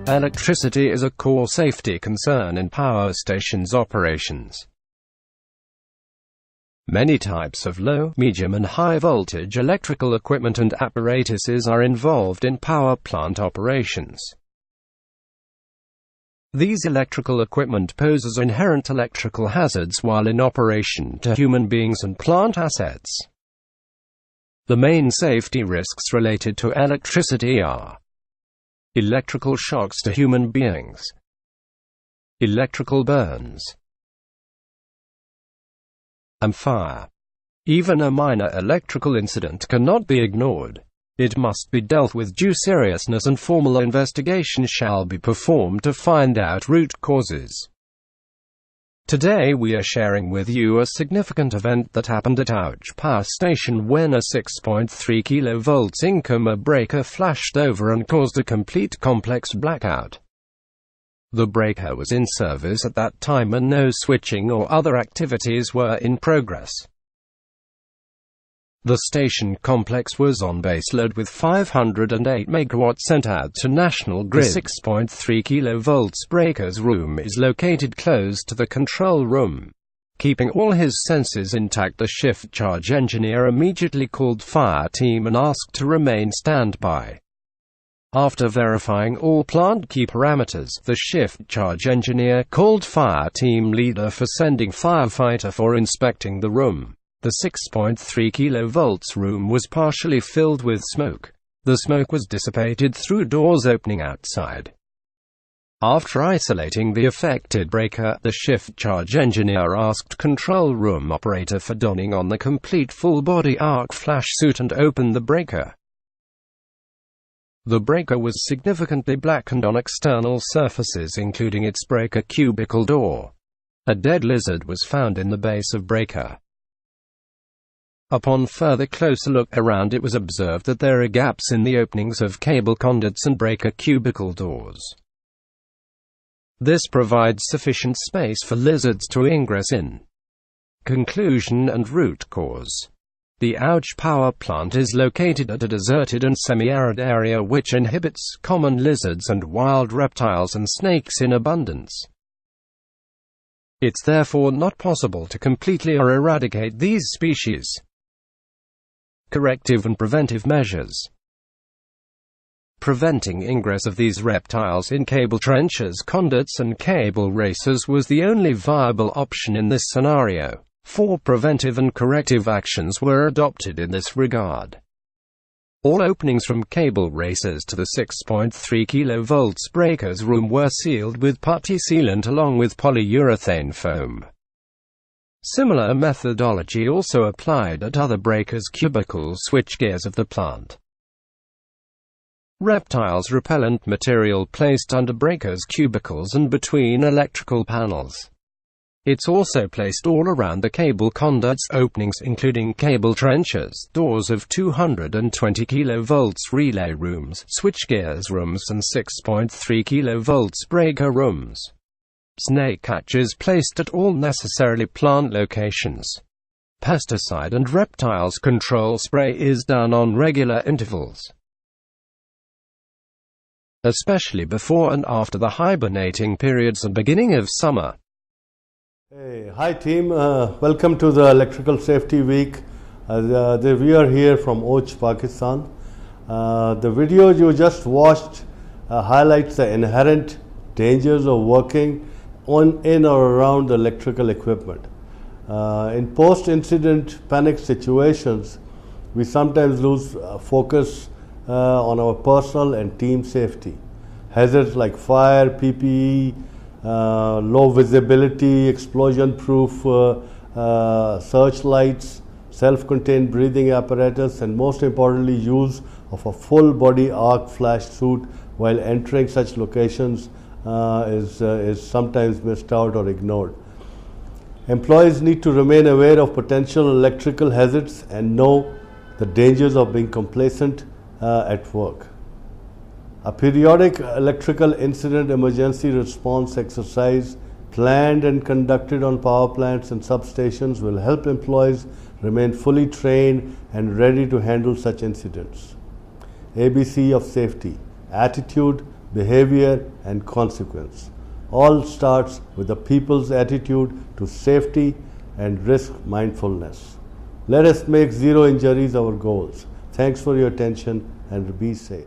Electricity is a core safety concern in power stations operations. Many types of low, medium and high voltage electrical equipment and apparatuses are involved in power plant operations. These electrical equipment poses inherent electrical hazards while in operation to human beings and plant assets. The main safety risks related to electricity are electrical shocks to human beings, electrical burns, and fire. Even a minor electrical incident cannot be ignored. It must be dealt with due seriousness and formal investigation shall be performed to find out root causes. Today we are sharing with you a significant event that happened at Ouch Power Station when a 6.3 kV incomer breaker flashed over and caused a complete complex blackout. The breaker was in service at that time and no switching or other activities were in progress. The station complex was on baseload with 508 MW sent out to national grid. The 6.3 kV breaker's room is located close to the control room. Keeping all his senses intact, the shift charge engineer immediately called fire team and asked to remain standby. After verifying all plant key parameters, the shift charge engineer called fire team leader for sending firefighter for inspecting the room. The 6.3 kV room was partially filled with smoke. The smoke was dissipated through doors opening outside. After isolating the affected breaker, the shift charge engineer asked control room operator for donning on the complete full-body arc flash suit and opened the breaker. The breaker was significantly blackened on external surfaces including its breaker cubicle door. A dead lizard was found in the base of breaker. Upon further closer look around, it was observed that there are gaps in the openings of cable conduits and breaker cubicle doors. This provides sufficient space for lizards to ingress in. Conclusion and root cause. The Ouch power plant is located at a deserted and semi-arid area which inhibits common lizards and wild reptiles and snakes in abundance. It's therefore not possible to completely eradicate these species. Corrective and preventive measures. Preventing ingress of these reptiles in cable trenches, conduits and cable races was the only viable option in this scenario. 4 preventive and corrective actions were adopted in this regard. All openings from cable races to the 6.3 kV breaker's room were sealed with putty sealant along with polyurethane foam. Similar methodology also applied at other breakers' cubicle switchgears of the plant. Reptiles repellent material placed under breakers' cubicles and between electrical panels. It's also placed all around the cable conduits openings including cable trenches, doors of 220 kV relay rooms, switchgears rooms and 6.3 kV breaker rooms. Snake catchers placed at all necessarily plant locations. Pesticide and reptiles control spray is done on regular intervals, especially before and after the hibernating periods and beginning of summer. Hey, hi team, welcome to the Electrical Safety Week. We are here from Ouch, Pakistan. The video you just watched highlights the inherent dangers of working on, in or around the electrical equipment. In post-incident panic situations, we sometimes lose focus on our personal and team safety. Hazards like fire, PPE, low visibility, explosion-proof searchlights, self-contained breathing apparatus, and most importantly, use of a full-body arc flash suit while entering such locations is sometimes missed out or ignored. Employees need to remain aware of potential electrical hazards and know the dangers of being complacent at work. A periodic electrical incident emergency response exercise planned and conducted on power plants and substations will help employees remain fully trained and ready to handle such incidents. ABC of safety: attitude, behavior, and consequence. All starts with the people's attitude to safety and risk mindfulness. Let us make zero injuries our goals. Thanks for your attention and be safe.